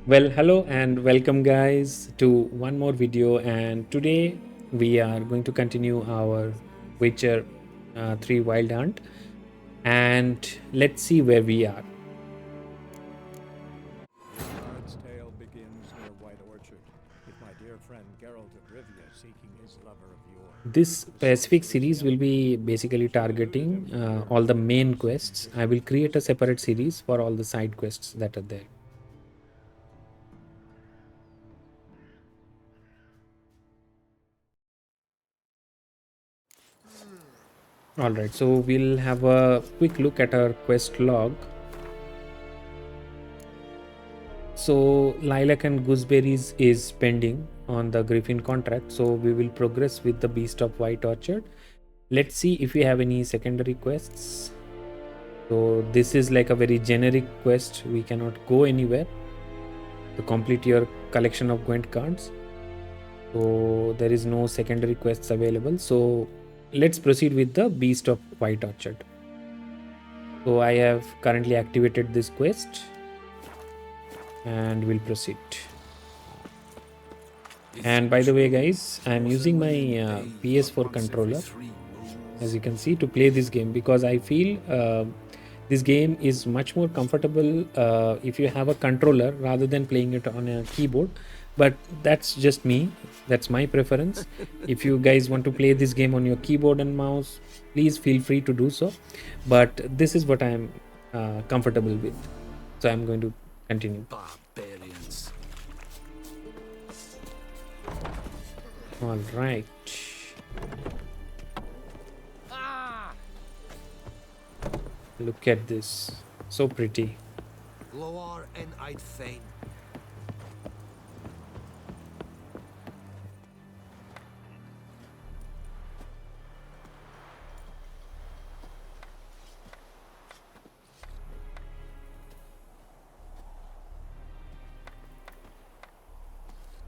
Well, hello and welcome, guys, to one more video. And today we are going to continue our Witcher 3 Wild Hunt. And let's see where we are. Bard's tale begins near White Orchard, with my dear friend Geralt of Rivia seeking his lover of yore. This The specific sorceress series will Yennefer be basically wished to elude him targeting from her all the and main cause him quests. I will bitter create a grief. separate series for all the side quests that are there. Alright, so we'll have a quick look at our quest log. So Lilac and Gooseberries is pending on the Griffin contract. So we will progress with the Beast of White Orchard. Let's see if we have any secondary quests. So this is like a very generic quest. We cannot go anywhere to complete your collection of Gwent cards. So there is no secondary quests available. So let's proceed with the Beast of White Orchard. So I have currently activated this quest and we'll proceed. And by the way, guys, I'm using my PS4 controller, as you can see, to play this game, because I feel this game is much more comfortable if you have a controller rather than playing it on a keyboard. But that's just me, that's my preference. If you guys want to play this game on your keyboard and mouse, please feel free to do so, but this is what I'm comfortable with, so I'm going to continue. Barbarians. All right. Look at this. So pretty. Lower and I'd fain.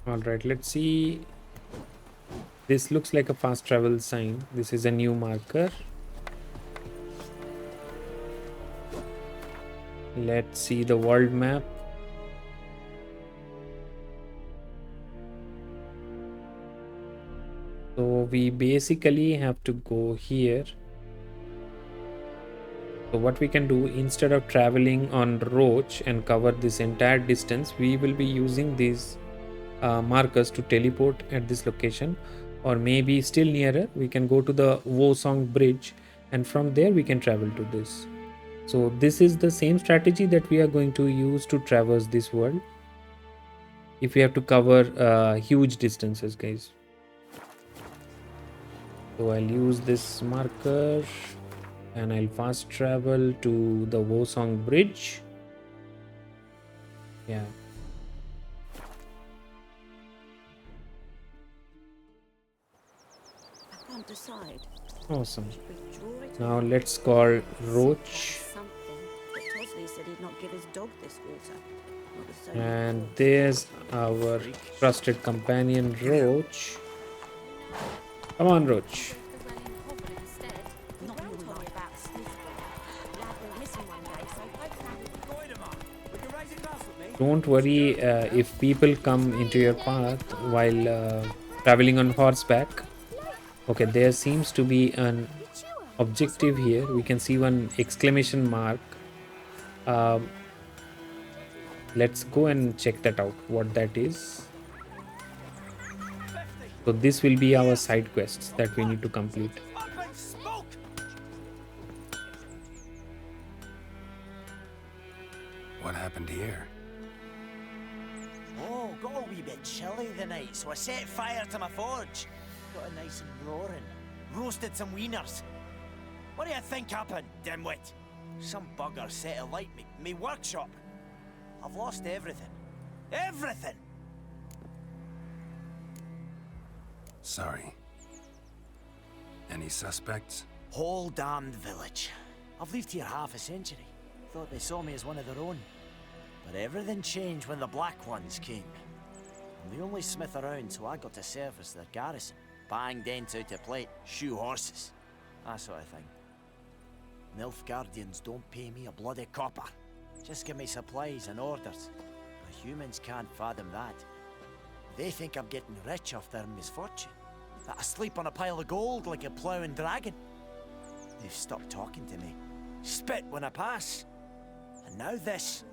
All right, let's see. This looks like a fast travel sign. This is a new marker. Let's see the world map. So we basically have to go here. So what we can do, instead of traveling on Roach and cover this entire distance, we will be using these markers to teleport at this location, or maybe still nearer we can go to the Wosong bridge, and from there we can travel to this. So this is the same strategy that we are going to use to traverse this world if we have to cover huge distances, guys. So I'll use this marker and I'll fast travel to the Wosong bridge. Yeah. I can't decide. Awesome. Withdraw it Now or let's call something. Roach. But Tosley said he'd not give his dog this water. Not with so many And corpses. there's our trusted companion Roach. Come on, Roach. Not your life. About Lad went missing one day, so Don't worry if people come into your path while traveling on horseback. Okay, there seems to be an objective here. We can see one exclamation mark. Let's go and check that out, what that is. So this will be our side quests that we need to complete. What happened here? Oh, got a wee bit chilly the night, so I set fire to my forge. Got it nice and roaring. Roasted some wieners. What do you think happened, dimwit? Some bugger set alight me workshop. I've lost everything. Everything! Sorry. Any suspects? Whole damned village. I've lived here half a century. Thought they saw me as one of their own. But everything changed when the Black Ones came. I'm the only smith around, so I got to serve as their garrison. Bang dents out of plate, shoe horses. That sort of thing. Nilfgaardians don't pay me a bloody copper. Just give me supplies and orders. A humans can't fathom that. They think I'm getting rich off their misfortune. That I sleep on a pile of gold like a ploughing dragon. They've stopped talking to me. Spit when I pass. And now this.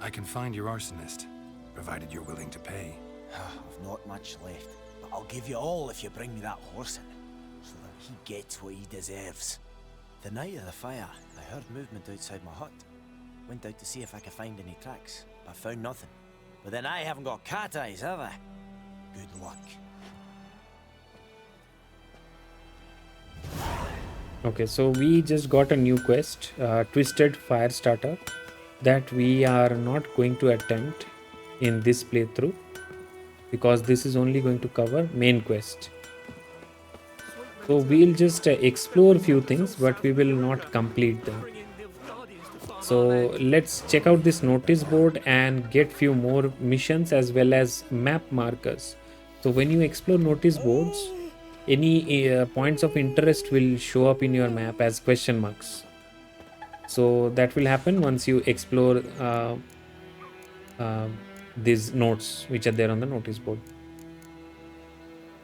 I can find your arsonist, provided you're willing to pay. I've not much left, but I'll give you all if you bring me that horse in, so that he gets what he deserves. The night of the fire, I heard movement outside my hut. Went out to see if I could find any tracks, but found nothing. But then I haven't got cat eyes, have I? Good luck. Okay, so we just got a new quest, Twisted Firestarter, that we are not going to attempt in this playthrough because this is only going to cover main quest. So we'll just explore a few things, but we will not complete them. So let's check out this notice board and get few more missions as well as map markers. So when you explore notice boards, any points of interest will show up in your map as question marks. So that will happen once you explore these notes which are there on the notice board.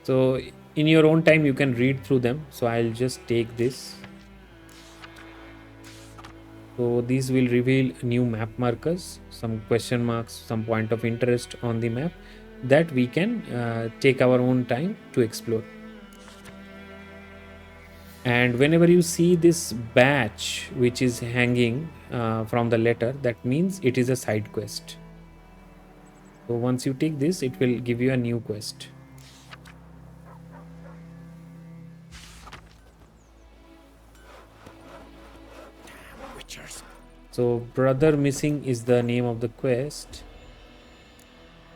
So in your own time you can read through them. So I'll just take this. So these will reveal new map markers, some question marks, some point of interest on the map that we can take our own time to explore. And whenever you see this badge which is hanging from the letter, that means it is a side quest. So once you take this, it will give you a new quest. So brother missing is the name of the quest,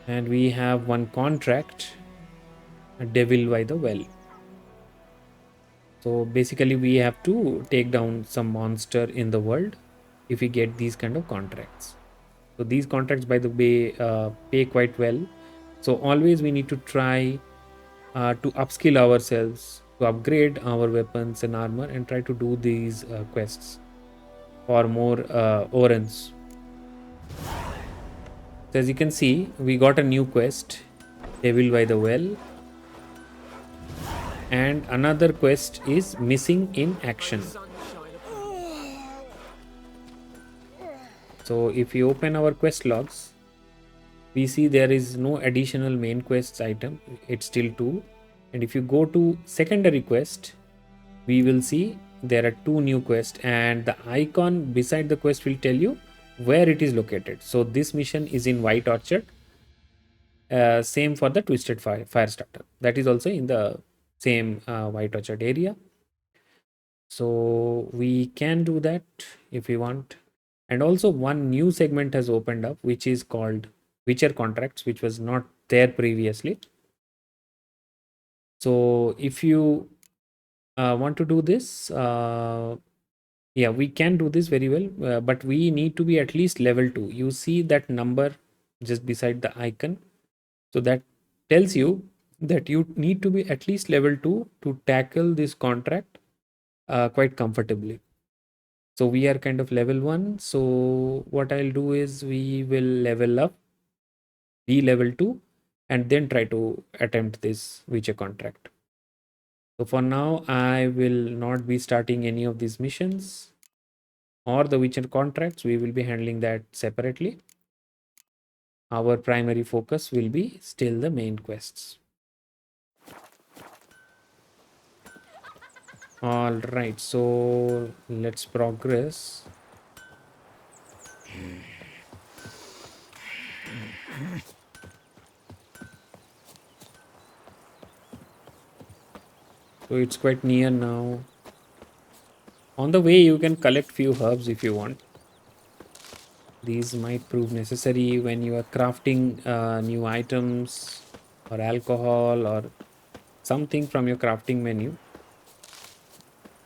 and we have one contract, a devil by the well. So basically we have to take down some monster in the world if we get these kind of contracts. So these contracts, by the way, pay quite well. So always we need to try to upskill ourselves, to upgrade our weapons and armor, and try to do these quests for more orens. So as you can see, we got a new quest, Devil by the Well, and another quest is Missing in Action. So if you open our quest logs, we see there is no additional main quests item, it's still 2. And if you go to secondary quest, we will see there are 2 new quests, and the icon beside the quest will tell you where it is located. So this mission is in White Orchard. Same for the Twisted Firestarter, that is also in the same White Orchard area. So we can do that if we want. And also one new segment has opened up which is called Witcher contracts, which was not there previously. So if you want to do this, yeah, we can do this very well, but we need to be at least level 2. You see that number just beside the icon, so that tells you that you need to be at least level 2 to tackle this contract quite comfortably. So we are kind of level 1. So what I'll do is we will level up, be level 2, and then try to attempt this Witcher contract. So for now, I will not be starting any of these missions or the Witcher contracts. We will be handling that separately. Our primary focus will be still the main quests. All right, so let's progress. So it's quite near now. On the way, you can collect few herbs if you want. These might prove necessary when you are crafting new items or alcohol or something from your crafting menu.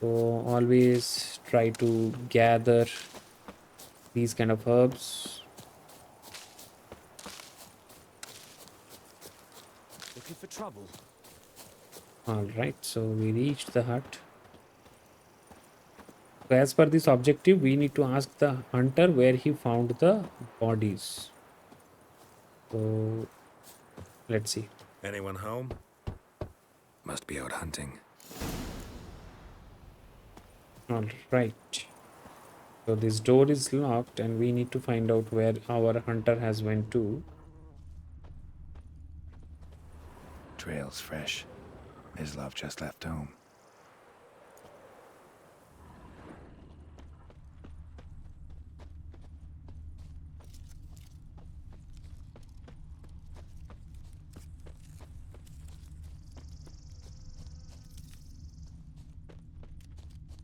So always try to gather these kind of herbs. Looking for trouble? All right, so we reached the hut. So as per this objective, we need to ask the hunter where he found the bodies. So let's see. Anyone home? Must be out hunting. All right. So this door is locked and we need to find out where our hunter has went to. Trail's fresh. His love just left home.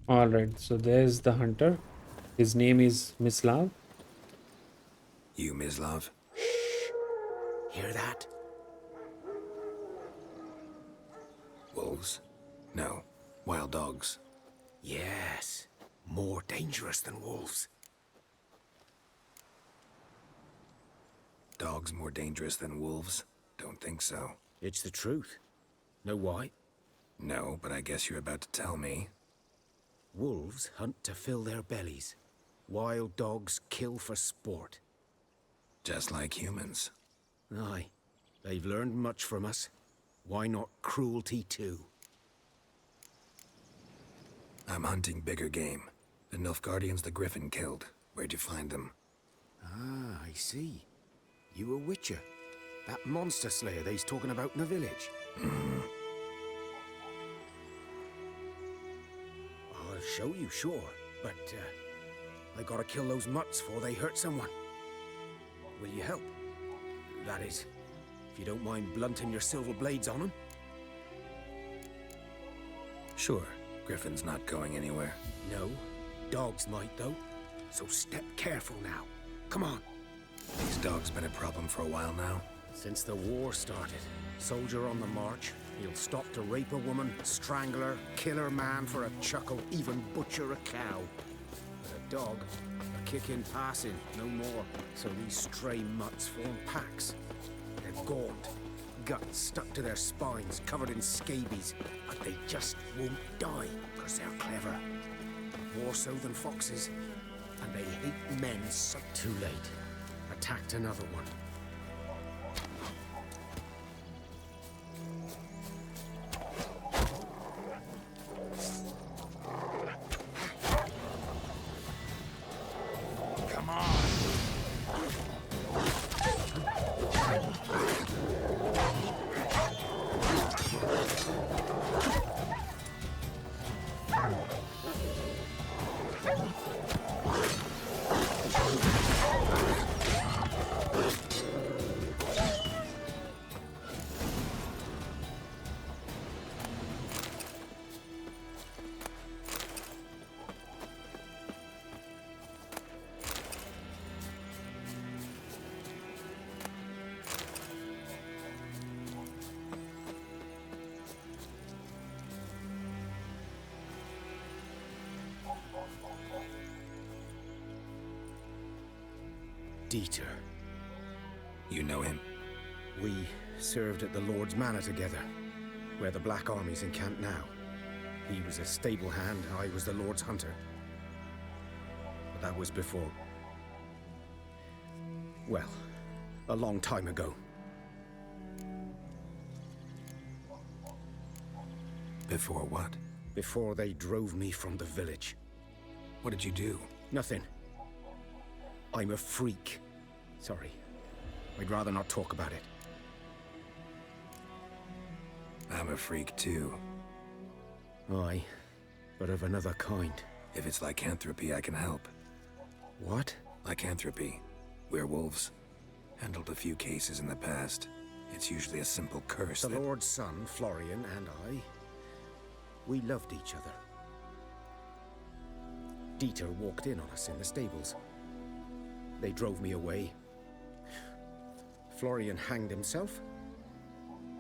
All right. So there's the hunter. His name is Mislav. You, Mislav? Hear that? Wolves? No. Wild dogs. Yes. More dangerous than wolves. Dogs more dangerous than wolves? Don't think so. It's the truth. Know why? No, but I guess you're about to tell me. Wolves hunt to fill their bellies. Wild dogs kill for sport. Just like humans. Aye. They've learned much from us. Why not cruelty too? I'm hunting bigger game. The Nilfgaardians the Griffin killed. Where'd you find them? Ah, I see. You a witcher. That monster slayer they's talking about in the village. I'll show you, sure. But, I gotta kill those mutts before they hurt someone. Will you help? That is, if you don't mind blunting your silver blades on them. Sure. Griffin's not going anywhere. No, dogs might though. So step careful now. Come on. These dogs been a problem for a while now. Since the war started, soldier on the march, he'll stop to rape a woman, strangle her, kill her man for a chuckle, even butcher a cow. But a dog, a kick in passing, no more. So these stray mutts form packs. They're gaunt, guts stuck to their spines, covered in scabies, but they just won't die, because they're clever. More so than foxes. And they hate men so too late. Attacked another one. Come on! Dieter. You know him? We served at the Lord's Manor together, where the Black Army's encamped now. He was a stable hand, I was the Lord's hunter. But that was before... well, a long time ago. Before what? Before they drove me from the village. What did you do? Nothing. I'm a freak. Sorry. I'd rather not talk about it. I'm a freak too. Aye, but of another kind. If it's lycanthropy, I can help. What? Lycanthropy. Werewolves. Handled a few cases in the past. It's usually a simple curse The that... Lord's son, Florian, and I, we loved each other. Dieter walked in on us in the stables. They drove me away. Florian hanged himself.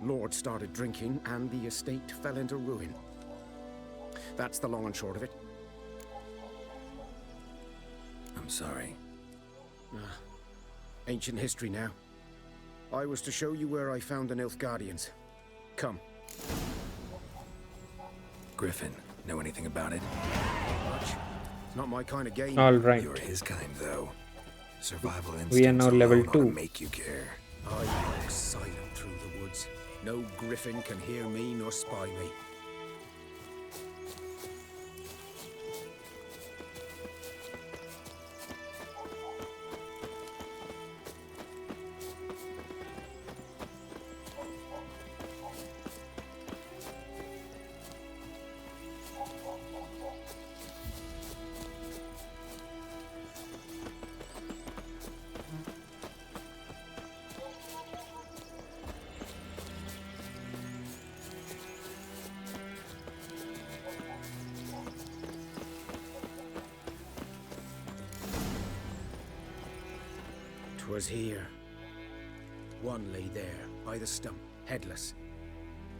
Lord started drinking, and the estate fell into ruin. That's the long and short of it. I'm sorry. Ancient history now. I was to show you where I found the Nilfgaardians. Come. Griffin, know anything about it? Much. Not my kind of game. All right. You're his kind, though. Survival instincts We are now level alone ought to 2. make you care. I walk silent through the woods. No griffin can hear me nor spy me. Was here. One lay there, by the stump, headless.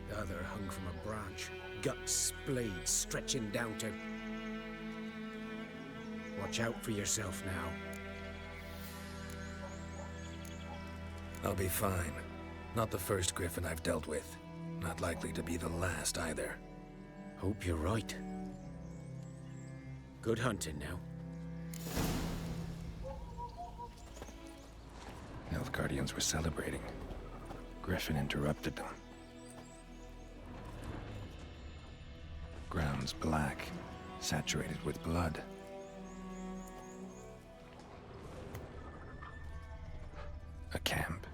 The other hung from a branch, guts splayed, stretching down to... Watch out for yourself now. I'll be fine. Not the first griffin I've dealt with. Not likely to be the last either. Hope you're right. Good hunting now. Guardians were celebrating. Griffin interrupted them. Ground's black, saturated with blood. A camp.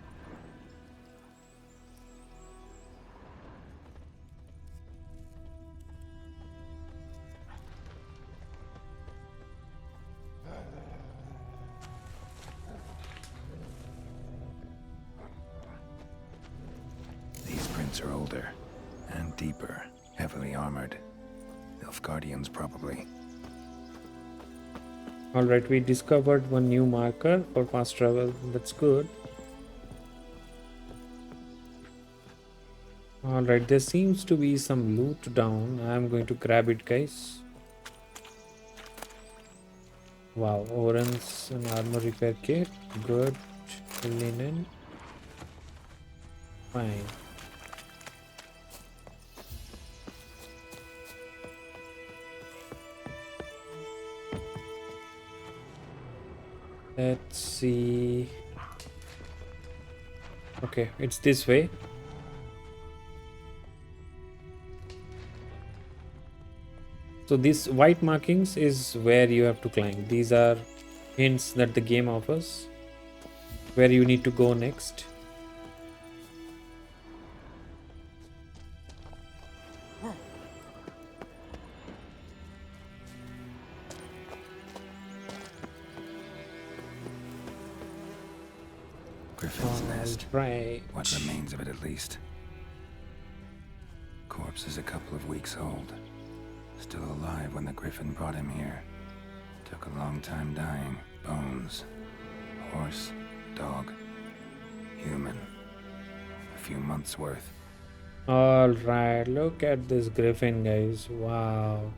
Are older and deeper, heavily armored. Guardians, probably. Alright, we discovered one new marker for fast travel. That's good. Alright, there seems to be some loot down. I'm going to grab it, guys. Wow, Oren's an armor repair kit. Good. Linen. Fine. Let's see. Okay, it's this way. So these white markings is where you have to climb. These are hints that the game offers where you need to go next. Griffin's nest. Right. What remains of it, at least. Corpse is a couple of weeks old. Still alive when the Griffin brought him here. Took a long time dying. Bones. Horse. Dog. Human. A few months worth. Alright, look at this griffin, guys. Wow.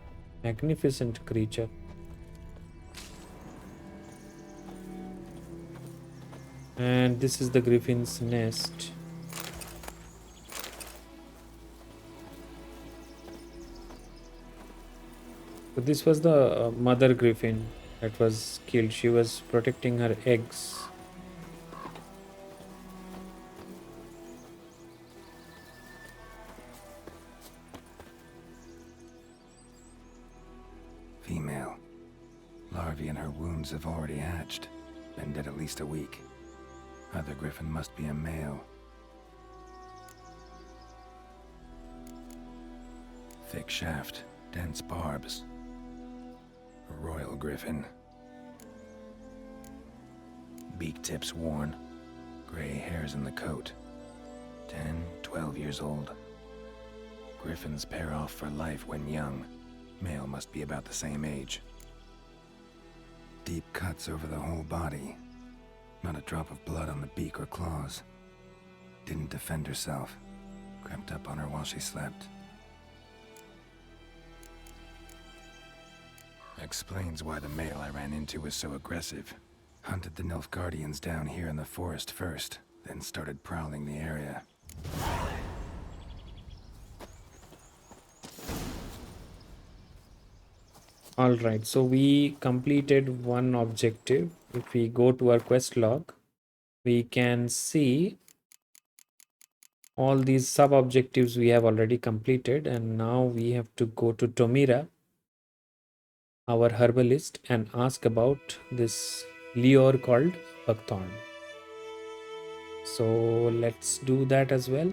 Magnificent creature. And this is the griffin's nest. So this was the mother griffin that was killed. She was protecting her eggs. Female. Larvae in her wounds have already hatched. Been dead at least a week. Other griffin must be a male. Thick shaft, dense barbs. A royal griffin. Beak tips worn. Gray hairs in the coat. 10, 12 years old. Griffins pair off for life when young. Male must be about the same age. Deep cuts over the whole body. Not a drop of blood on the beak or claws. Didn't defend herself. Crept up on her while she slept. Explains why the male I ran into was so aggressive. Hunted the Nilfgaardians down here in the forest first, then started prowling the area. All right, so we completed one objective. If we go to our quest log, we can see all these sub objectives we have already completed, and now we have to go to Tomira, our herbalist, and ask about this lure called buckthorn. So let's do that as well.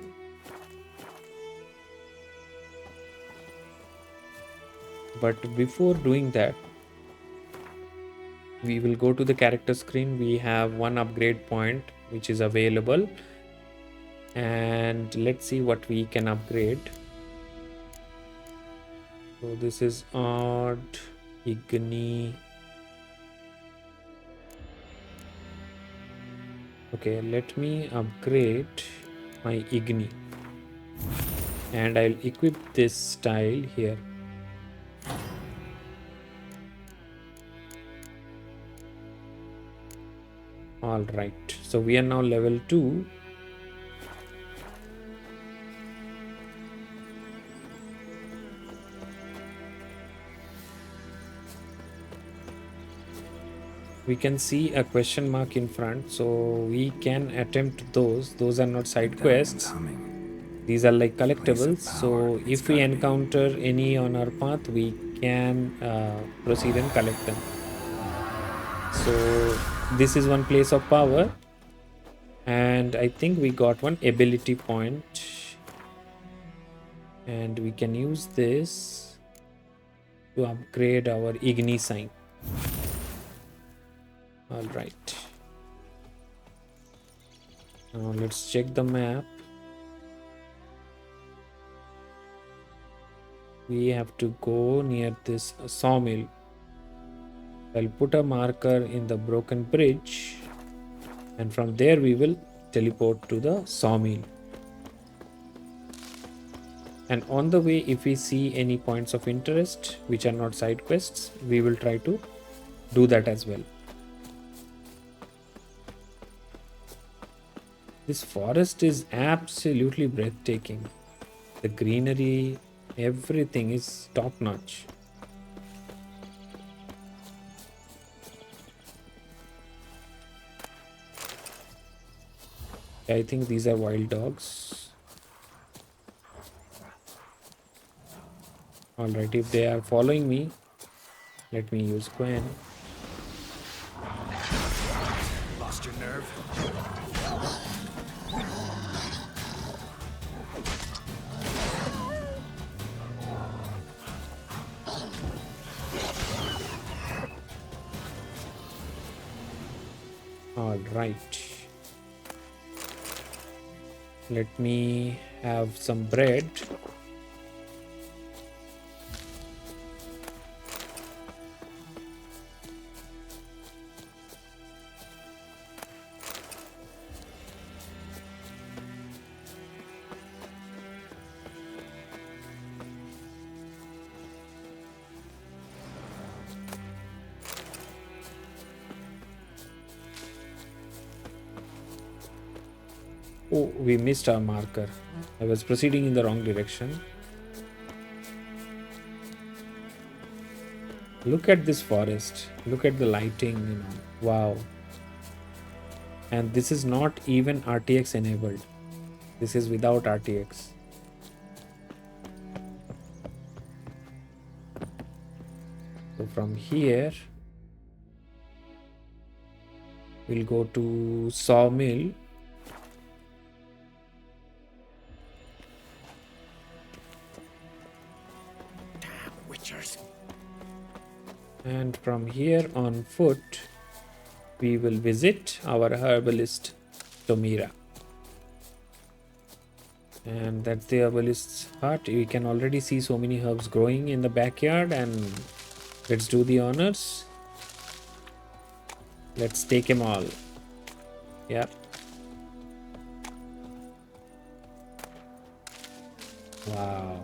But before doing that, we will go to the character screen. We have one upgrade point which is available, and let's see what we can upgrade. So this is odd, igni. Okay, let me upgrade my igni, and I'll equip this style here. All right, so we are now level 2. We can see a question mark in front, so we can attempt those are not side quests. These are like collectibles, so if we encounter any on our path, we can proceed and collect them. So this is one place of power, and I think we got one ability point, and we can use this to upgrade our igni sign. All right, now let's check the map. We have to go near this sawmill. I'll put a marker in the broken bridge, and from there we will teleport to the sawmill. And on the way, if we see any points of interest which are not side quests, we will try to do that as well. This forest is absolutely breathtaking. The greenery, everything is top notch. I think these are wild dogs. Alright, if they are following me, let me use Gwen. Lost your nerve? All right, let me have some bread. Oh, we missed our marker. I was proceeding in the wrong direction. Look at this forest. Look at the lighting. Wow. And this is not even RTX enabled. This is without RTX. So from here, we'll go to sawmill. And from here on foot, we will visit our herbalist Tomira. And that's the herbalist's hut. We can already see so many herbs growing in the backyard, and let's do the honors. Let's take them all. Yep. Wow.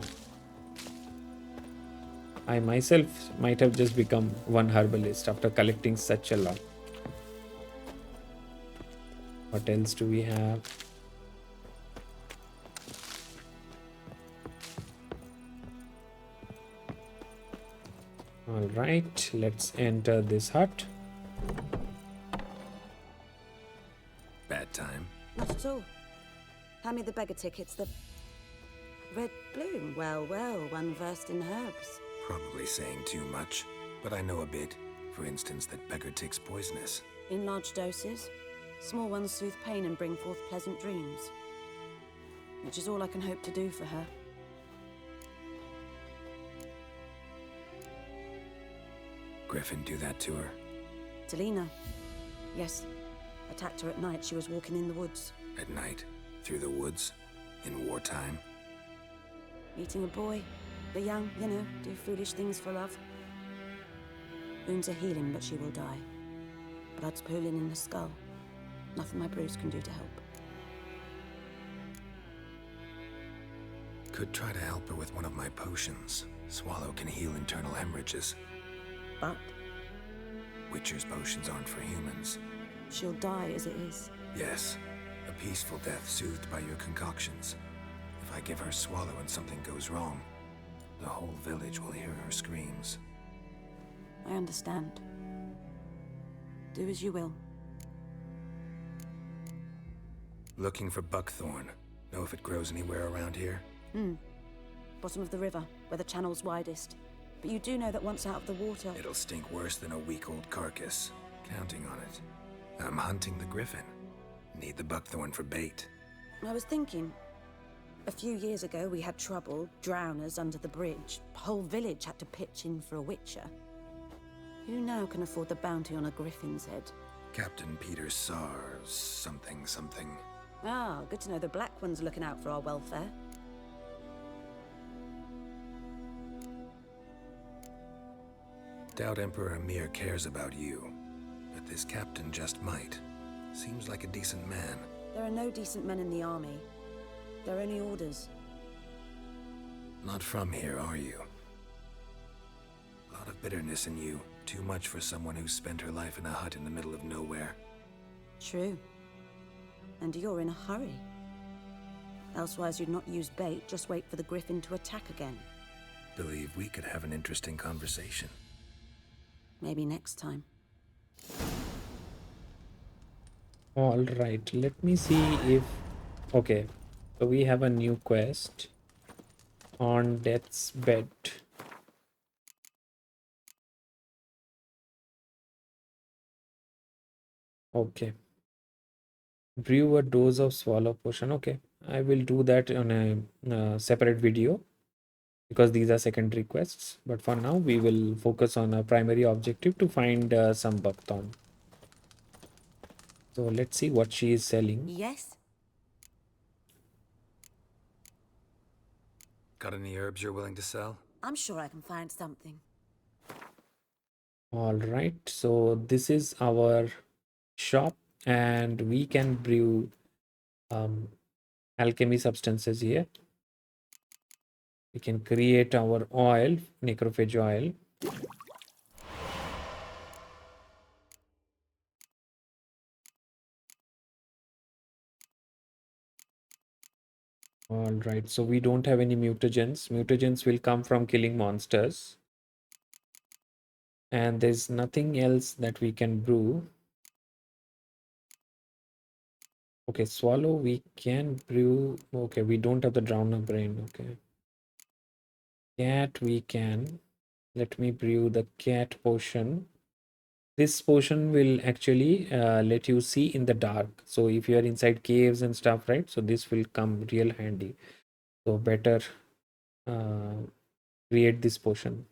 I myself might have just become one herbalist after collecting such a lot. What else do we have? All right, let's enter this hut. Bad time. Not at all. Hand me the beggar tickets, the red bloom. Well, well, one versed in herbs. Probably saying too much, but I know a bit. For instance, that beggar tick's poisonous. In large doses. Small ones soothe pain and bring forth pleasant dreams. Which is all I can hope to do for her. Griffin do that to her? Delina. Yes. Attacked her at night. She was walking in the woods. At night? Through the woods? In wartime? Meeting a boy. The young, you know, do foolish things for love. Wounds are healing, but she will die. Blood's pooling in the skull. Nothing my bruise can do to help. Could try to help her with one of my potions. Swallow can heal internal hemorrhages. But Witcher's potions aren't for humans. she'll die as it is. Yes, a peaceful death soothed by your concoctions. If I give her Swallow and something goes wrong, the whole village will hear her screams. I understand. Do as you will. Looking for buckthorn. Know if it grows anywhere around here? Bottom of the river, where the channel's widest. But you do know that once out of the water... It'll stink worse than a week-old carcass. Counting on it. I'm hunting the griffin. Need the buckthorn for bait. I was thinking... A few years ago, we had trouble, drowners under the bridge. Whole village had to pitch in for a witcher. Who now can afford the bounty on a griffin's head? Captain Peter Sars, something. Ah, good to know the Black One's looking out for our welfare. Doubt Emperor Emir cares about you. But this captain just might. Seems like a decent man. There are no decent men in the army. They're only orders. Not from here, are you? A lot of bitterness in you. Too much for someone who spent her life in a hut in the middle of nowhere. True. And you're in a hurry. Elsewise you'd not use bait, just wait for the griffin to attack again. Believe we could have an interesting conversation. Maybe next time. All right, let me see if... Okay, so we have a new quest on Death's Bed. Okay. Brew a dose of swallow potion. Okay, I will do that on a separate video because these are secondary quests. But for now, we will focus on a primary objective to find some buckthorn. So let's see what she is selling. Yes? Got any herbs you're willing to sell? I'm sure I can find something. All right, so this is our shop and we can brew alchemy substances here. We can create our oil, necrophage oil. All right, so we don't have any mutagens. Mutagens will come from killing monsters. And there's nothing else that we can brew. Okay, swallow we can brew. Okay, we don't have the drowner brain. Okay. Cat we can. Let me brew the cat potion. This potion will actually let you see in the dark. So if you are inside caves and stuff, right? So this will come real handy. So better create this potion.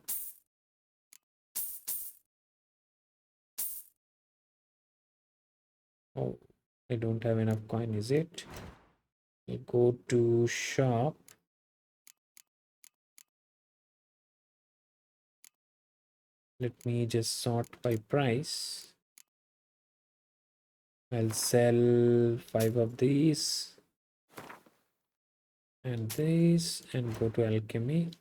Oh, I don't have enough coin, is it? I'll go to shop. Let me just sort by price. I'll sell 5 of these and this and go to alchemy.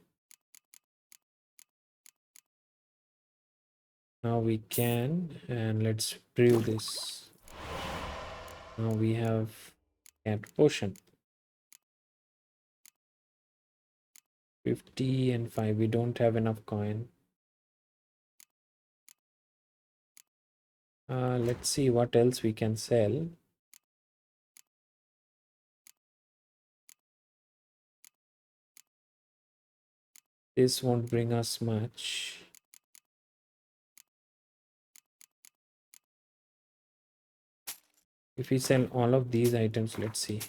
Now we can, and let's brew this. Now we have cat potion. 50 and 5. We don't have enough coin. Let's see what else we can sell. This won't bring us much. If we sell all of these items, let's see.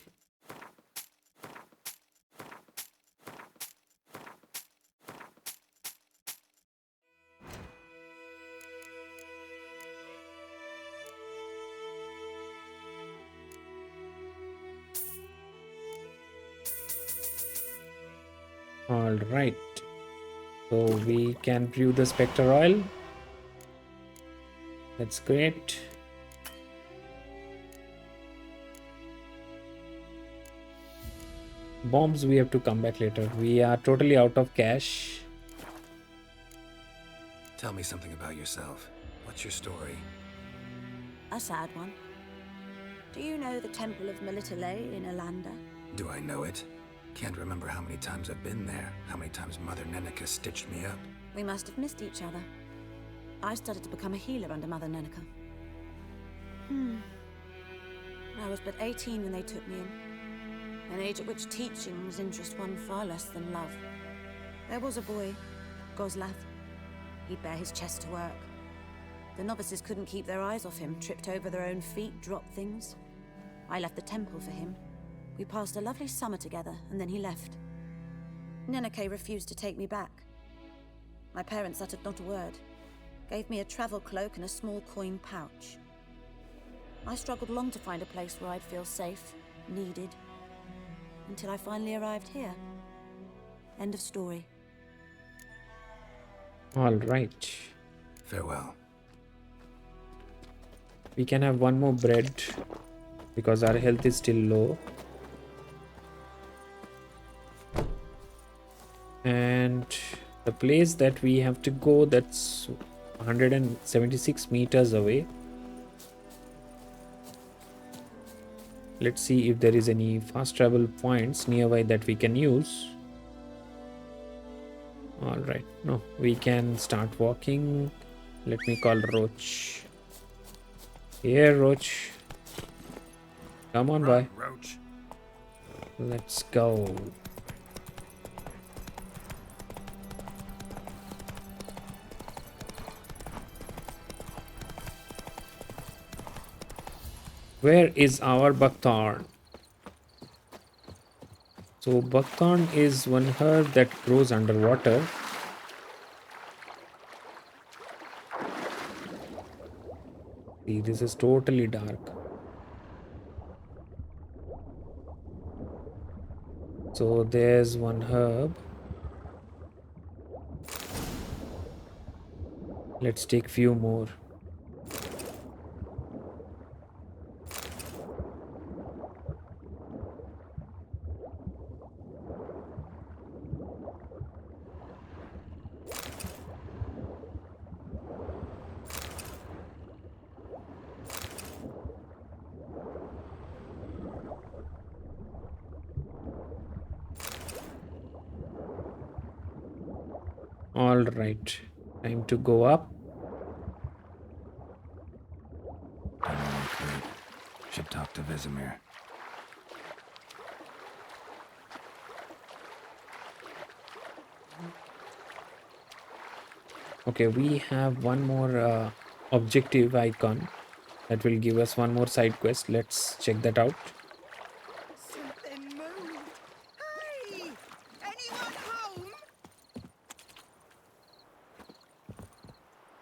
All right. So we can brew the spectre oil. That's great. Bombs we have to come back later. We are totally out of cash. Tell me something about yourself. What's your story? A sad one. Do you know the Temple of Melitele in Alanda? Do I know it? Can't remember how many times I've been there, how many times Mother Neneka stitched me up. We must have missed each other. I started to become a healer under Mother Neneka. I was but 18 when they took me in. An age at which teachings interest one far less than love. There was a boy, Goslav. He'd bare his chest to work. The novices couldn't keep their eyes off him, tripped over their own feet, dropped things. I left the temple for him. We passed a lovely summer together, and then he left. Neneke refused to take me back. My parents uttered not a word, gave me a travel cloak and a small coin pouch. I struggled long to find a place where I'd feel safe, needed, until I finally arrived here. End of story. All right. Farewell. We can have one more bread because our health is still low. And the place that we have to go, that's 176 meters away. Let's see if there is any fast travel points nearby that we can use. All right, no, we can start walking. Let me call Roach. Here, Roach. Come on, boy. Roach. Let's go. Where is our buckthorn? So buckthorn is one herb that grows underwater. See, this is totally dark. So there's one herb. Let's take few more. All right, time to go up. Done all I could. Should talk to Vesemir. Okay, we have one more objective icon that will give us one more side quest. Let's check that out. Something moved. Hey! Anyone home?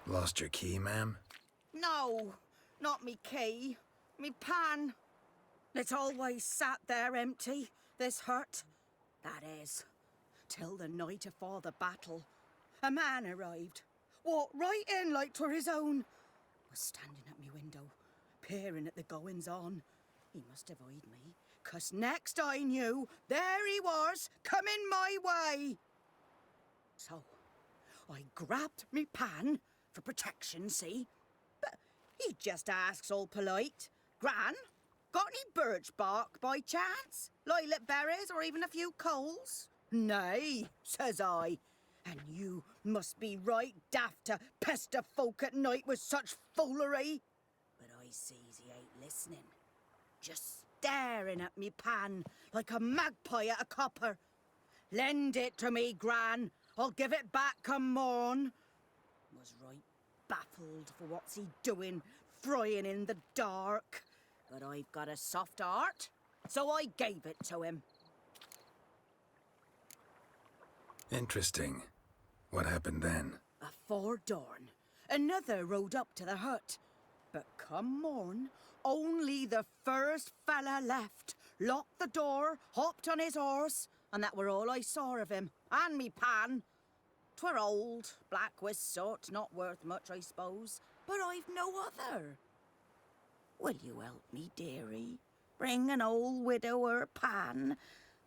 Lost your key, ma'am? No, not me key. Me pan. It's always sat there empty, this hut. That is, till the night afore the battle. A man arrived. Walked right in like 'twere his own. Was standing at me window, peering at the goings-on. He must have eyed me, 'cause next I knew, there he was, coming my way. So, I grabbed me pan, for protection, see? But he just asks all polite, Gran, got any birch bark by chance? Lilac berries or even a few coals? Nay, says I. And you must be right daft to pester folk at night with such foolery. sees he ain't listening. Just staring at me pan like a magpie at a copper. Lend it to me, Gran. I'll give it back come morn. Was right baffled for what's he doing, frying in the dark. But I've got a soft heart, so I gave it to him. Interesting. What happened then? Afore dawn, another rode up to the hut. But come morn, only the first fella left, locked the door, hopped on his horse, and that were all I saw of him, and me pan. 'Twere old, black with soot, not worth much, I suppose, but I've no other. Will you help me, dearie? Bring an old widower pan.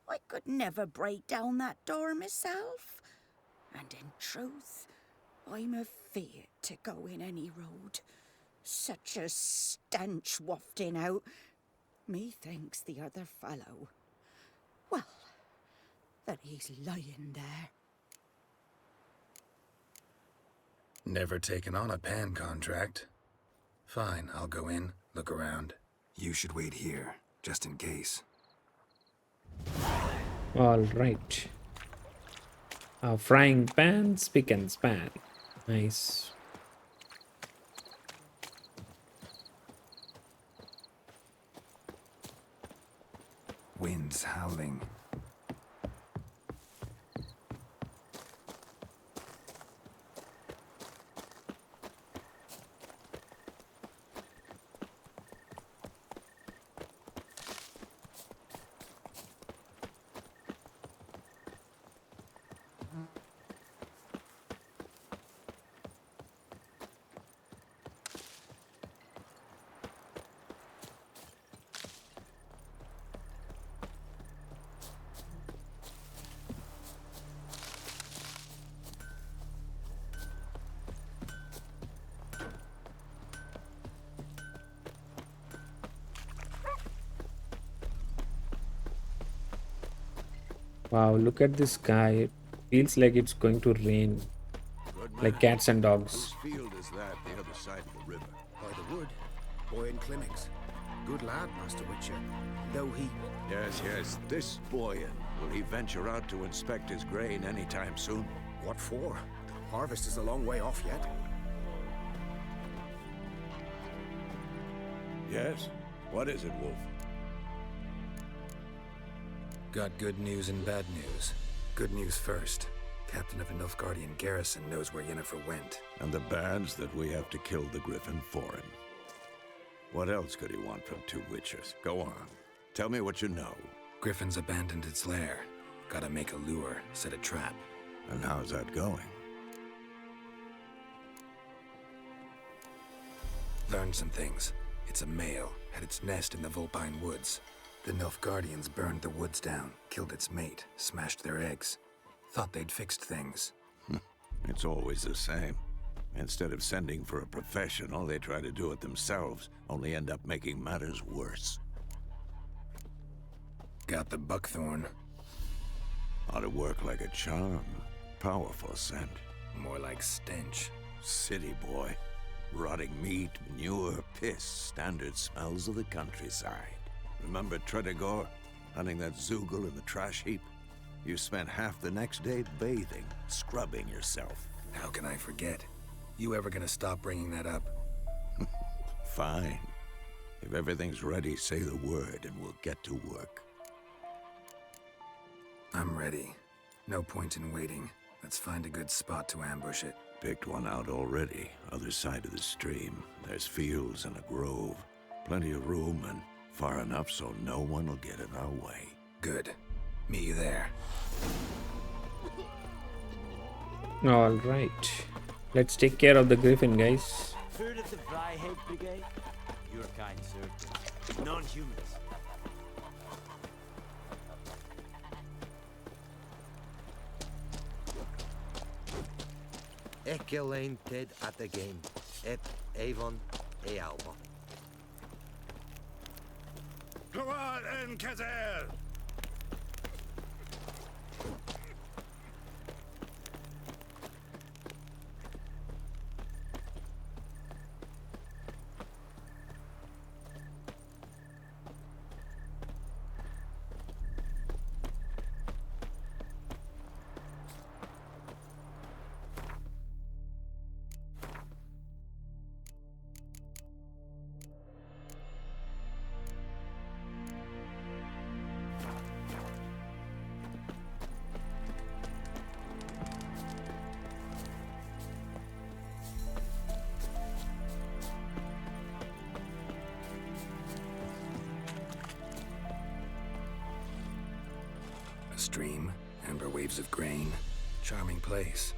I could never break down that door myself. And in truth, I'm afeard to go in any road. Such a stench wafting out. Methinks the other fellow, well, that he's lying there. Never taken on a pan contract. Fine, I'll go in, look around. You should wait here, just in case. All right. Frying pan, spick and span. Nice. Wind's howling. Wow, look at this sky. It feels like it's going to rain. Like cats and dogs. Whose field is that, the other side of the river? By the wood, boy in clinics. Good lad, Master Witcher. Though he... Yes. This Boyan. Will he venture out to inspect his grain anytime soon? What for? Harvest is a long way off yet. Yes? What is it, Wolf? Got good news and bad news. Good news first. Captain of a Nilfgaardian garrison knows where Yennefer went. And the bad's that we have to kill the Griffin for him. What else could he want from two witchers? Go on. Tell me what you know. Griffin's abandoned its lair. Gotta make a lure, set a trap. And how's that going? Learned some things. It's a male, had its nest in the Vulpine Woods. The Nilfgaardians burned the woods down, killed its mate, smashed their eggs. Thought they'd fixed things. It's always the same. Instead of sending for a professional, they try to do it themselves, only end up making matters worse. Got the buckthorn. Ought to work like a charm. Powerful scent. More like stench. City boy. Rotting meat, manure, piss, standard smells of the countryside. Remember Tredegor? Hunting that Zoogle in the trash heap? You spent half the next day bathing, scrubbing yourself. How can I forget? You ever gonna stop bringing that up? Fine. If everything's ready, say the word and we'll get to work. I'm ready. No point in waiting. Let's find a good spot to ambush it. Picked one out already. Other side of the stream. There's fields and a grove. Plenty of room and far enough so no one will get in our way. Good. Meet you there. All right. Let's take care of the Griffin, guys. Heard of the Vryhead Brigade? Your kind, sir. Non-humans. Echelane Ted at the game. Et Avon e Alba. Gloire en Kazer! stream, amber waves of grain. Charming place.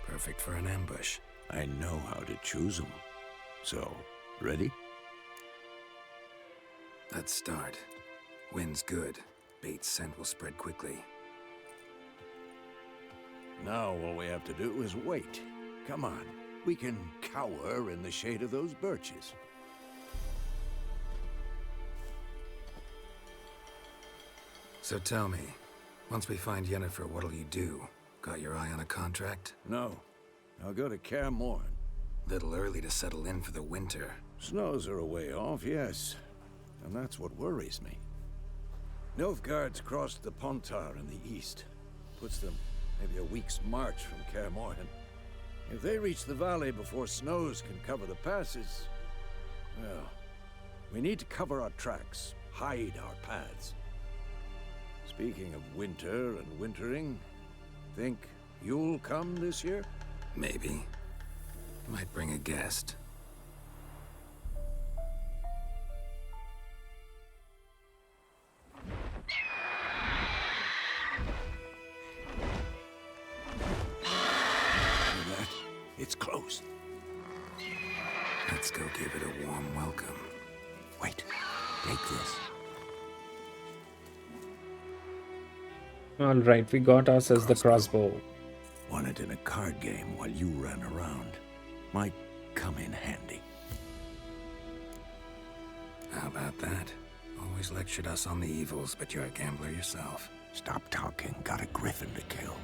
Perfect for an ambush. I know how to choose them. So, ready? Let's start. Wind's good. Bait's scent will spread quickly. Now all we have to do is wait. Come on, we can cower in the shade of those birches. So tell me, once we find Yennefer, what'll you do? Got your eye on a contract? No, I'll go to Kaer Morhen. Little early to settle in for the winter. Snows are a way off, yes. And that's what worries me. Nilfgaard's crossed the Pontar in the east. Puts them maybe a week's march from Kaer Morhen. If they reach the valley before snows can cover the passes, well, we need to cover our tracks, hide our paths. Speaking of winter and wintering, think you'll come this year? Maybe. Might bring a guest. It's close. Let's go give it a warm welcome. Wait, take this. Alright, we got ourselves the crossbow. Won it in a card game while you ran around. Might come in handy. How about that? Always lectured us on the evils, but you're a gambler yourself. Stop talking. Got a griffin to kill.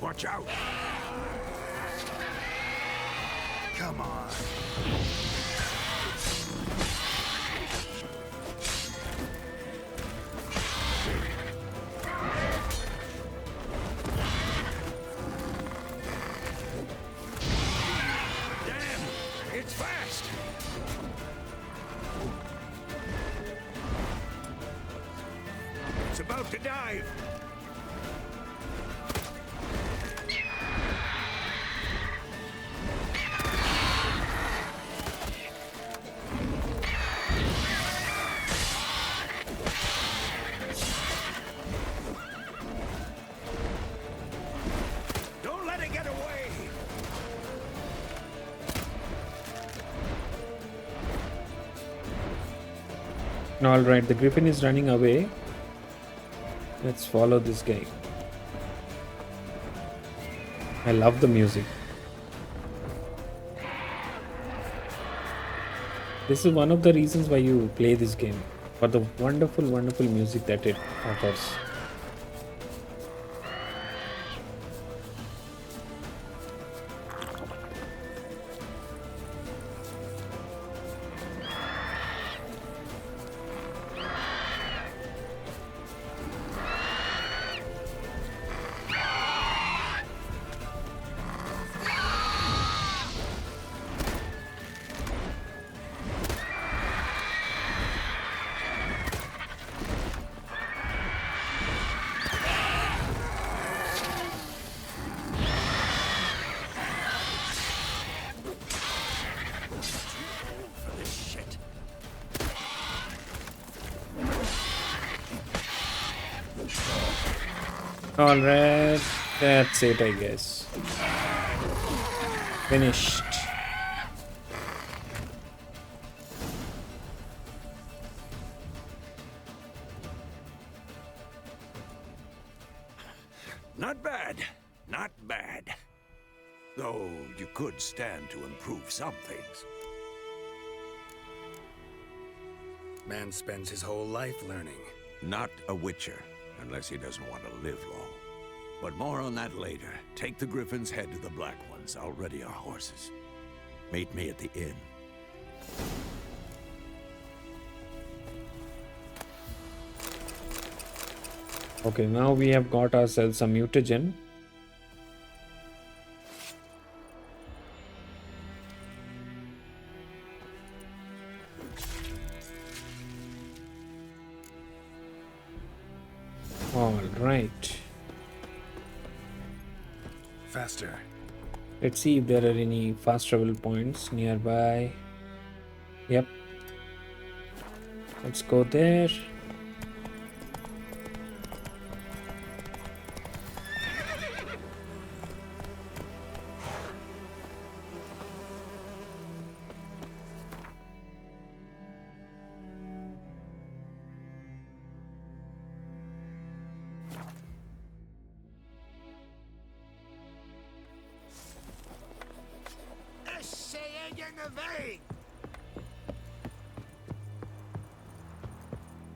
Watch out! Come on. Damn! It's fast! It's about to dive! Don't let it get away! Alright, the griffin is running away. Let's follow this guy. I love the music. This is one of the reasons why you play this game. For the wonderful, wonderful music that it offers. Alright, that's it, I guess. Finished. Not bad. Not bad. Though you could stand to improve some things. Man spends his whole life learning. Not a witcher, unless he doesn't want to live long. But more on that later. Take the griffin's head to the Black Ones. I'll ready our horses. Meet me at the inn. Okay, now we have got ourselves a mutagen. All right. Faster. Let's see if there are any fast travel points nearby. Yep. Let's go there.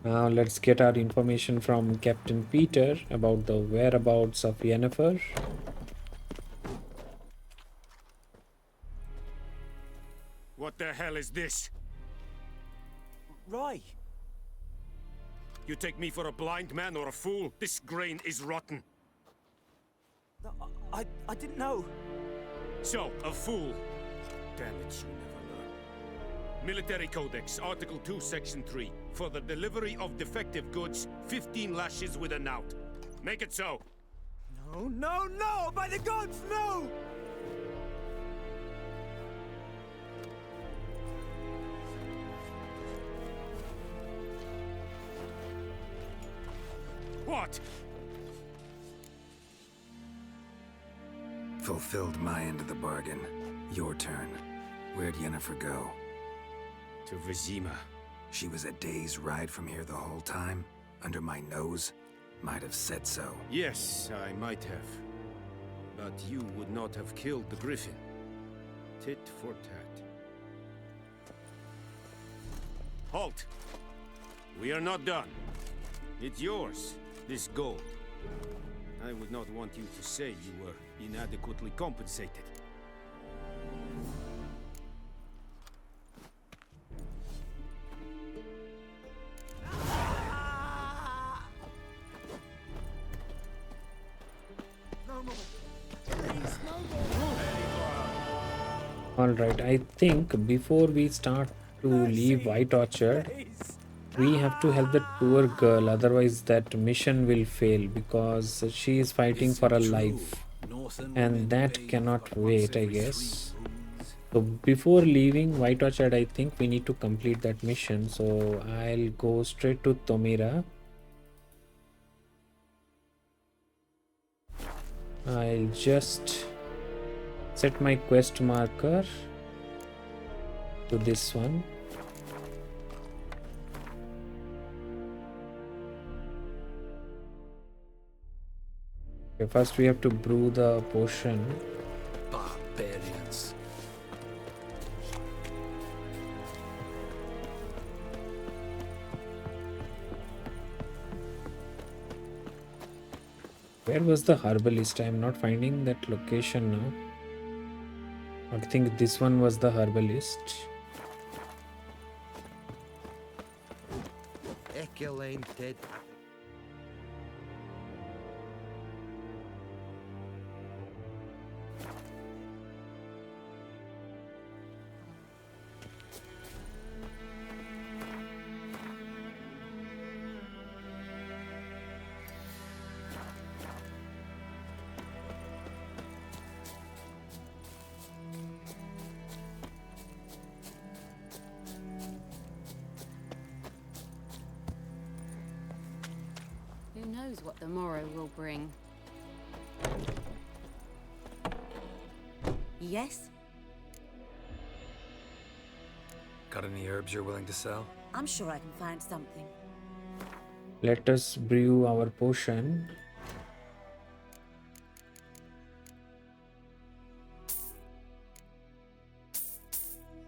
Now let's get our information from Captain Peter about the whereabouts of Yennefer. What the hell is this? Roy! You take me for a blind man or a fool? This grain is rotten. I didn't know. So, a fool. Damn it, you never learn. Military Codex, Article 2, Section 3. For the delivery of defective goods, 15 lashes with a knout. Make it so. No, no, no! By the gods, no! What? Fulfilled my end of the bargain. Your turn. Where'd Yennefer go? To Vesemir. She was a day's ride from here the whole time? Under my nose? Might have said so. Yes, I might have. But you would not have killed the griffin. Tit for tat. Halt! We are not done. It's yours, this gold. I would not want you to say you were inadequately compensated. Alright, I think before we start to leave White Orchard, we have to help that poor girl, otherwise that mission will fail because she is fighting for her life and that cannot wait, I guess. So before leaving White Orchard, I think we need to complete that mission. So I'll go straight to Tomira. I'll just set my quest marker to this one. Okay, first we have to brew the potion. Barbarians. Where was the herbalist? I am not finding that location now. I think this one was the herbalist. Ted. Who knows what the morrow will bring? Yes? Got any herbs you're willing to sell? I'm sure I can find something. Let us brew our potion.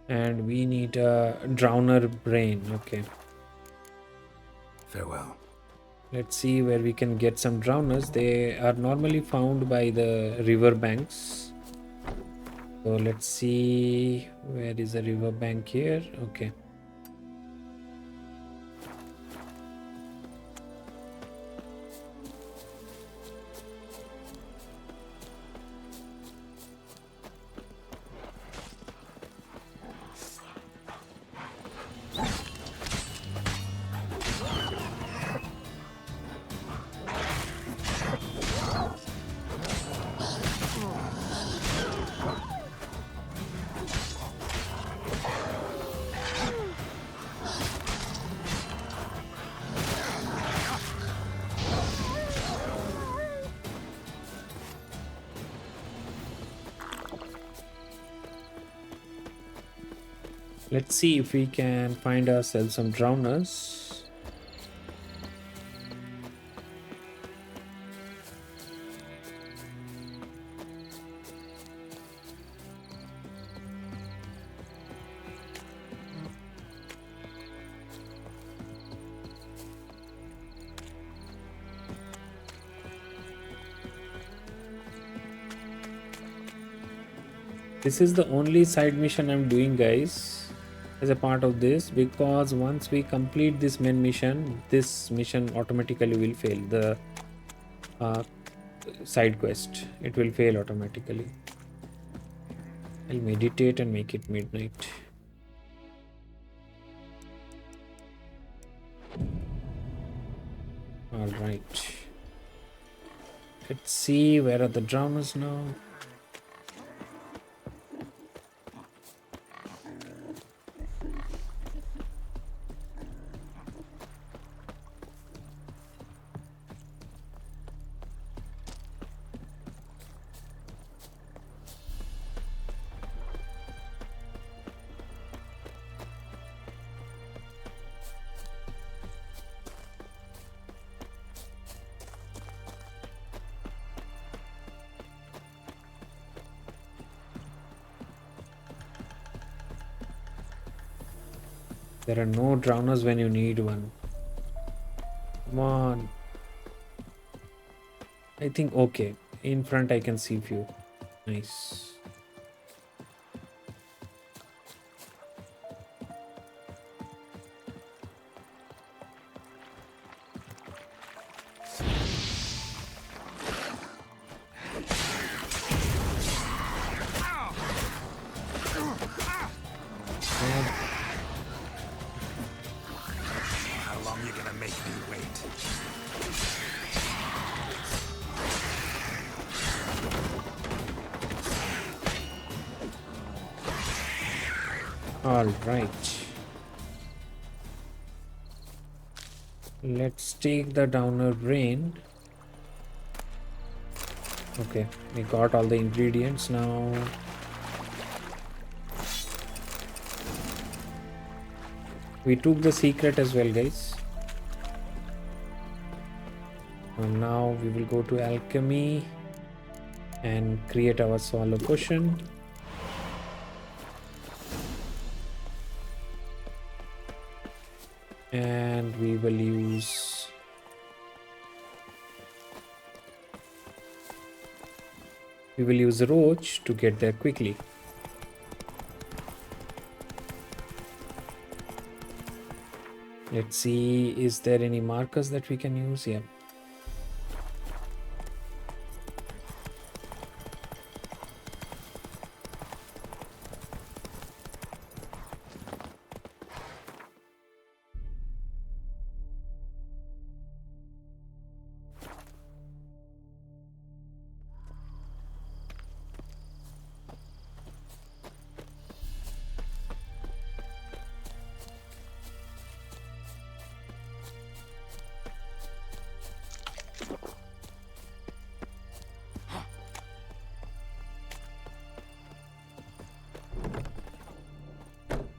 And we need a drowner brain. Okay. Farewell. Let's see where we can get some drowners. They are normally found by the river banks. So let's see, where is the river bank here? Okay. Let's see if we can find ourselves some drowners. This is the only side mission I'm doing, guys, as a part of this, because once we complete this main mission, this mission automatically will fail. The side quest, it will fail automatically. I'll meditate and make it midnight. All right. Let's see, where are the drowners now? There are no drowners when you need one. Come on. I think okay. In front I can see few. Nice. How long you gonna make me wait? All right. Let's take the downer brain. Okay, we got all the ingredients now. We took the secret as well, guys. And now we will go to alchemy and create our swallow potion. And we will use roach to get there quickly. Let's see, is there any markers that we can use? Yeah.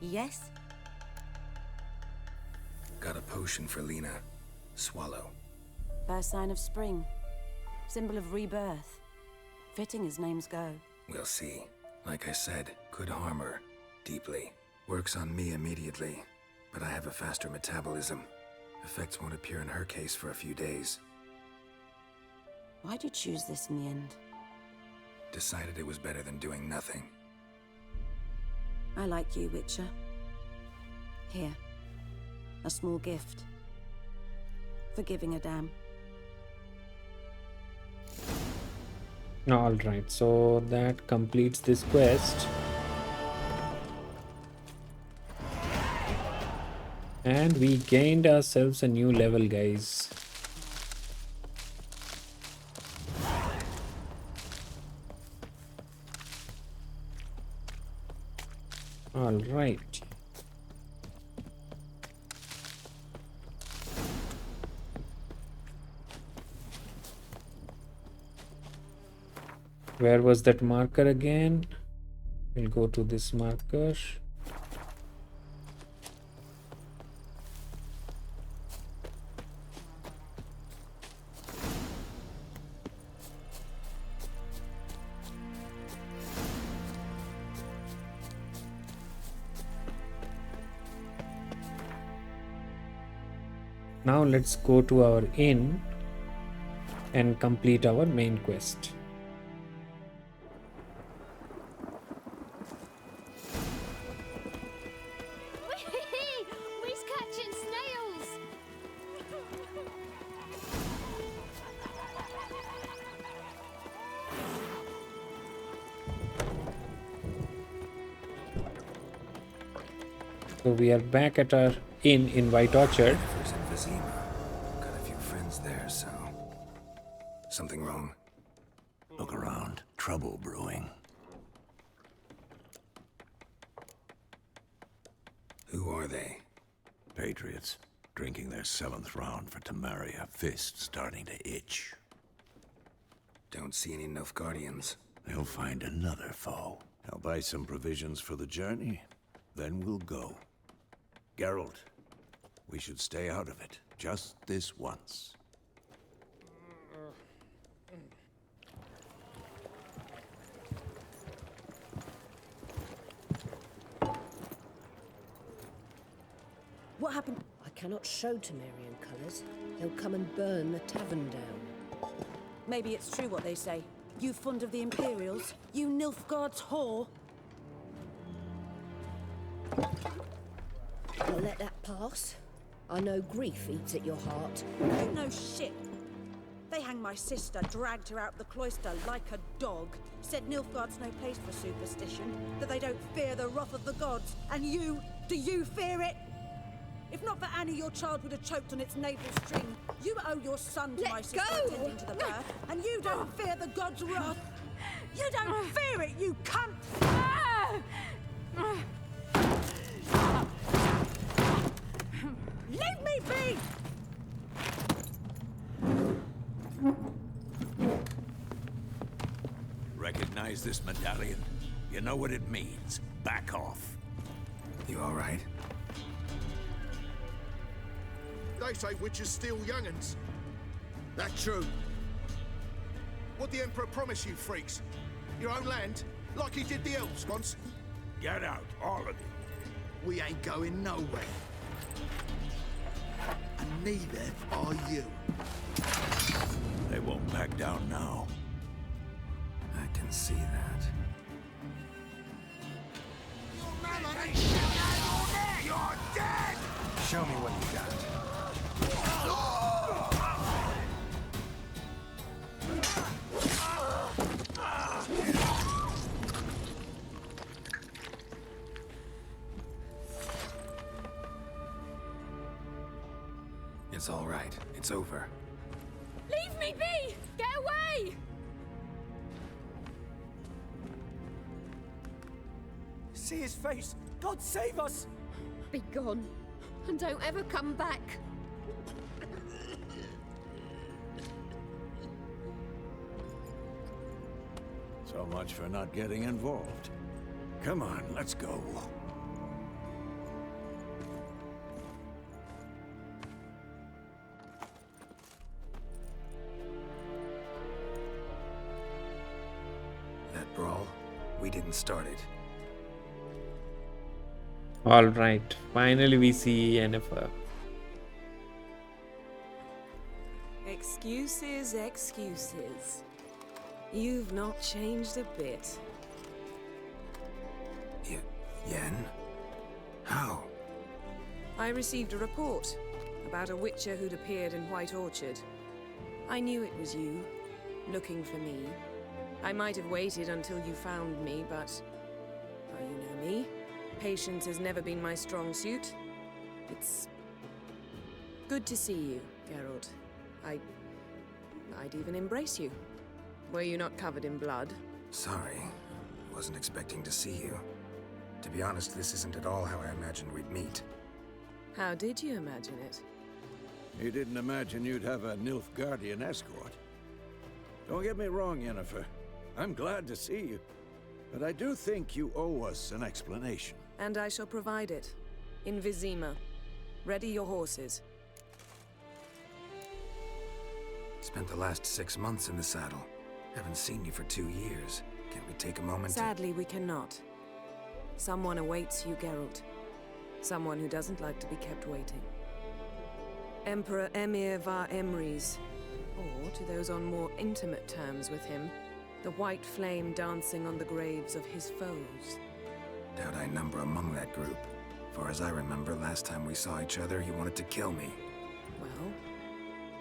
Yes? Got a potion for Lena. Swallow. First sign of spring. Symbol of rebirth. Fitting as names go. We'll see. Like I said, could harm her. Deeply. Works on me immediately. But I have a faster metabolism. Effects won't appear in her case for a few days. Why'd you choose this in the end? Decided it was better than doing nothing. I like you, Witcher. Here. A small gift. For giving a damn. Alright, so that completes this quest. And we gained ourselves a new level, guys. Alright. Where was that marker again? We'll go to this marker. Now let's go to our inn and complete our main quest. We's catching snails! So we are back at our inn in White Orchard. Yennefer's in Vesemir. Got a few friends there, so... Something wrong? Look around. Trouble brewing. Who are they? Patriots. Drinking their 7th round for Tamaria. Fist starting to itch. Don't see any Nilfgaardians. They'll find another foe. I'll buy some provisions for the journey. Then we'll go. Geralt, we should stay out of it. Just this once. What happened? I cannot show Temerian colours. They'll come and burn the tavern down. Maybe it's true what they say. You fond of the Imperials? You Nilfgaard's whore? I'll let that pass. I know grief eats at your heart. You know shit. They hanged my sister, dragged her out the cloister like a dog. Said Nilfgaard's no place for superstition, that they don't fear the wrath of the gods. And you, do you fear it? If not for Annie, your child would have choked on its navel string. You owe your son to my sister attending to the birth, and you don't fear the gods' wrath. You don't fear it, you cunt! Leave me be! Recognize this medallion? You know what it means. Back off. You all right? They say witches steal young'uns. That's true. What the Emperor promise you, freaks? Your own land? Like he did the elves once? Get out, all of you. We ain't going nowhere. And neither are you. They won't back down now. I can see that. You're dead! Show me what you got. It's all right. It's over. Leave me be! Get away! See his face! God save us! Be gone, and don't ever come back. So much for not getting involved. Come on, let's go. That brawl, we didn't start it. All right, finally we see Yennefer. Excuses, excuses. You've not changed a bit. Yen? How? I received a report about a witcher who'd appeared in White Orchard. I knew it was you, looking for me. I might have waited until you found me, but... well, you know me. Patience has never been my strong suit. It's... good to see you, Geralt. I'd even embrace you. Were you not covered in blood? Sorry. Wasn't expecting to see you. To be honest, this isn't at all how I imagined we'd meet. How did you imagine it? You didn't imagine you'd have a Nilfgaardian escort. Don't get me wrong, Yennefer. I'm glad to see you. But I do think you owe us an explanation. And I shall provide it. In Vesemir. Ready your horses. Spent the last 6 months in the saddle. Haven't seen you for 2 years. Can't we take a moment Sadly, we cannot. Someone awaits you, Geralt. Someone who doesn't like to be kept waiting. Emperor Emir var Emrys, or to those on more intimate terms with him, the white flame dancing on the graves of his foes. Doubt I number among that group. Far as I remember, last time we saw each other, he wanted to kill me. Well,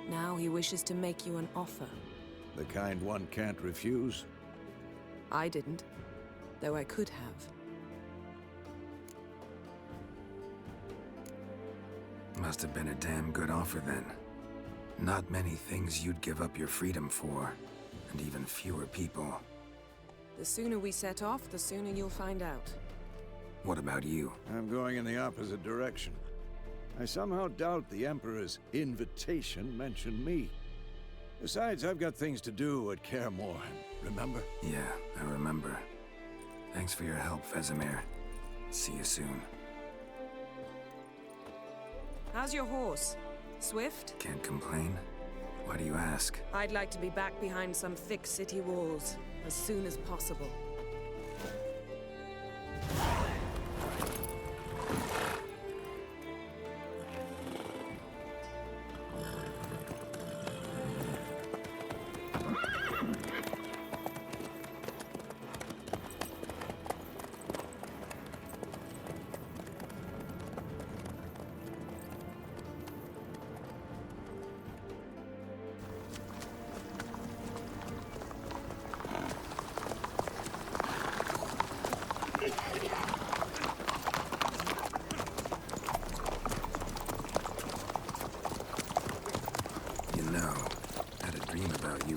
now he wishes to make you an offer. The kind one can't refuse? I didn't, though I could have. Must have been a damn good offer then. Not many things you'd give up your freedom for, and even fewer people. The sooner we set off, the sooner you'll find out. What about you? I'm going in the opposite direction. I somehow doubt the Emperor's invitation mentioned me. Besides, I've got things to do at Kaer Morhen, remember? Yeah, I remember. Thanks for your help, Vesemir. See you soon. How's your horse? Swift? Can't complain. Why do you ask? I'd like to be back behind some thick city walls as soon as possible.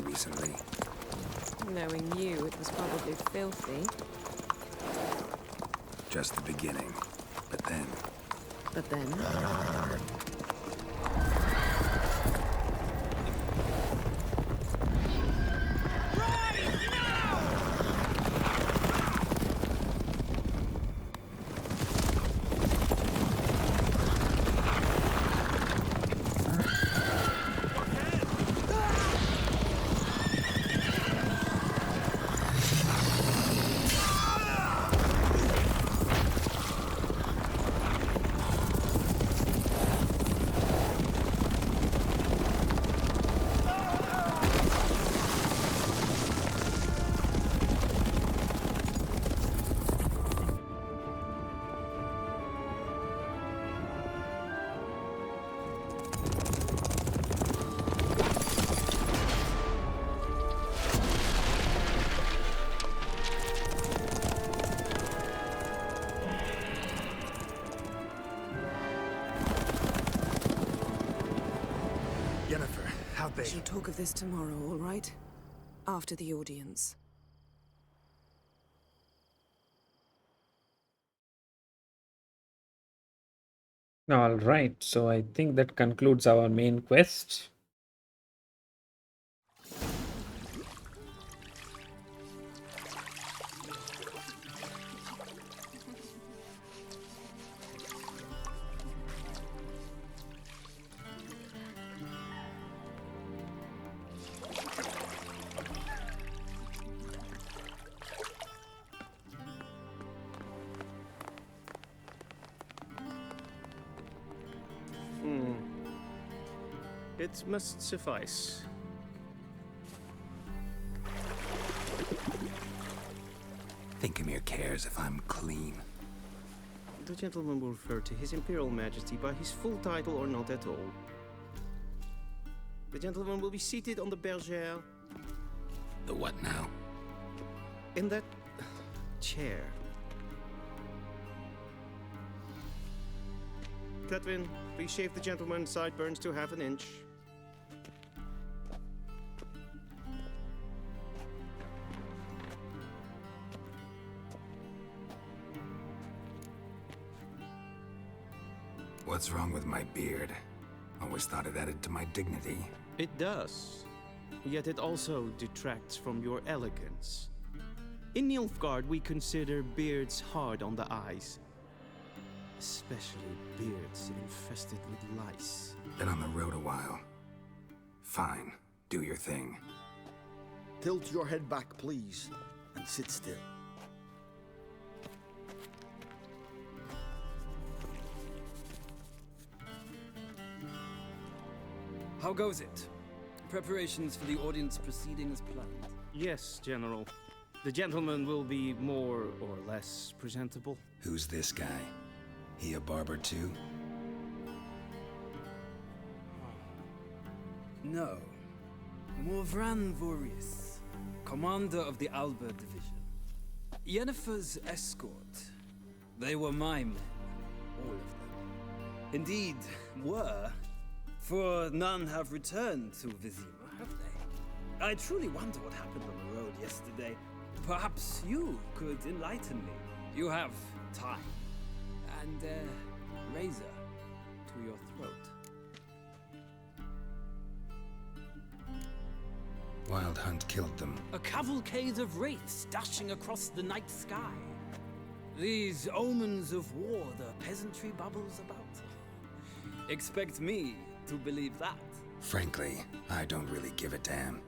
Recently. Knowing you, it was probably filthy. Just the beginning. But then... But then? Yennefer, how big? We shall talk of this tomorrow, all right? After the audience. All right, so I think that concludes our main quest. It must suffice. Vesemir cares if I'm clean. The gentleman will refer to His Imperial Majesty by his full title or not at all. The gentleman will be seated on the bergère. The what now? In that chair. Cletwin, please shave the gentleman's sideburns to half an inch. What's wrong with my beard? Always thought it added to my dignity. It does. Yet it also detracts from your elegance. In Nilfgaard, we consider beards hard on the eyes. Especially beards infested with lice. Been on the road a while. Fine. Do your thing. Tilt your head back, please, and sit still. How goes it? Preparations for the audience proceeding as planned? Yes, General. The gentleman will be more or less presentable. Who's this guy? He a barber too? No. Morvran Vorius, commander of the Alba division. Yennefer's escort. They were my men, all of them. Indeed, were, for none have returned to Vesemir, have they? I truly wonder what happened on the road yesterday. Perhaps you could enlighten me. You have time. And a razor to your throat. Wild Hunt killed them. A cavalcade of wraiths dashing across the night sky. These omens of war the peasantry bubbles about. Expect me to believe that. Frankly, I don't really give a damn.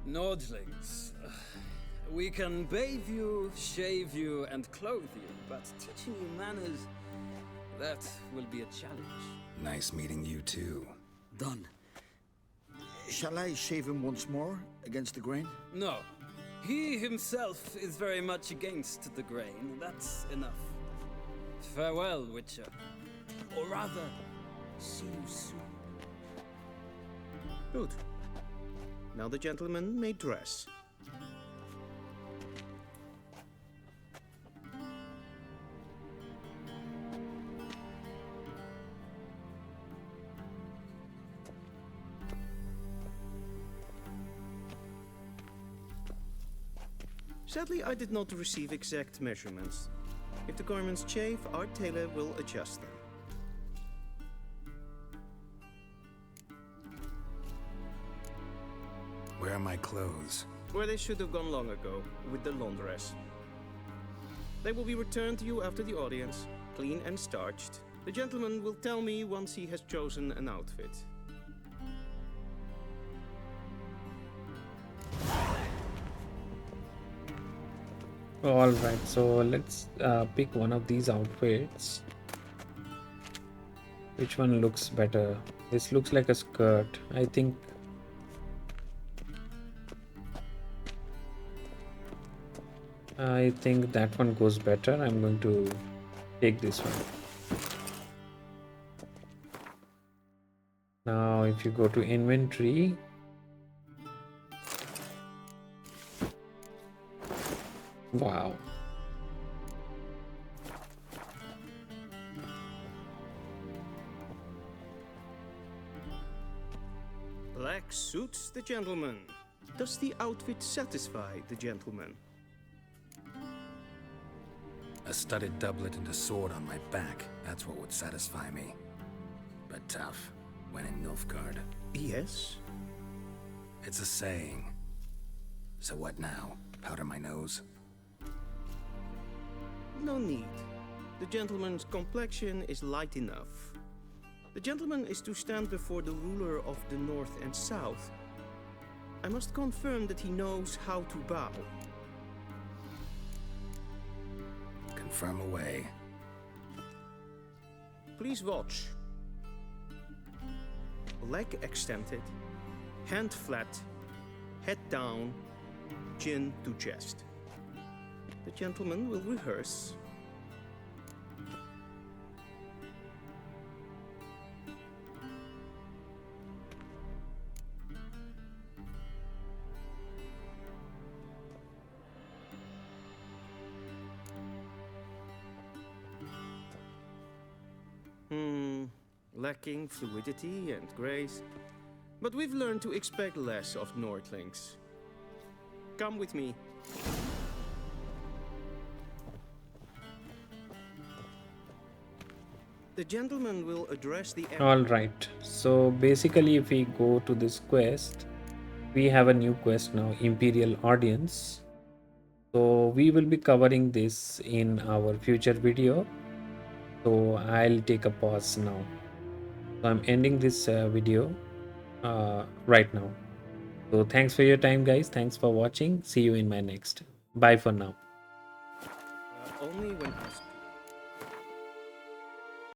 Nordlings. We can bathe you, shave you, and clothe you, but teaching you manners, that will be a challenge. Nice meeting you too. Done. Shall I shave him once more against the grain? No. He himself is very much against the grain. That's enough. Farewell, Witcher. Or rather, see you soon. Good. Now the gentleman may dress. Sadly, I did not receive exact measurements. If the garments chafe, our tailor will adjust them. Where are my clothes? Where they should have gone long ago, with the laundress. They will be returned to you after the audience, clean and starched. The gentleman will tell me once he has chosen an outfit. Alright, so let's pick one of these outfits. Which one looks better? This looks like a skirt. I think that one goes better. I'm going to take this one. Now if you go to inventory, wow. Black suits the gentleman. Does the outfit satisfy the gentleman? A studded doublet and a sword on my back. That's what would satisfy me. But tough, when in Nilfgaard. Yes? It's a saying. So what now? Powder my nose? No need. The gentleman's complexion is light enough. The gentleman is to stand before the ruler of the North and South. I must confirm that he knows how to bow. Confirm away. Please watch. Leg extended, hand flat, head down, chin to chest. The gentleman will rehearse. Lacking fluidity and grace, but we've learned to expect less of Nordlings. Come with me. The gentleman will address the... Alright, so basically if we go to this quest, we have a new quest now, Imperial Audience. So we will be covering this in our future video. So I'll take a pause now. So I'm ending this video right now. So thanks for your time, guys. Thanks for watching. See you in my next. Bye for now. Only when asked.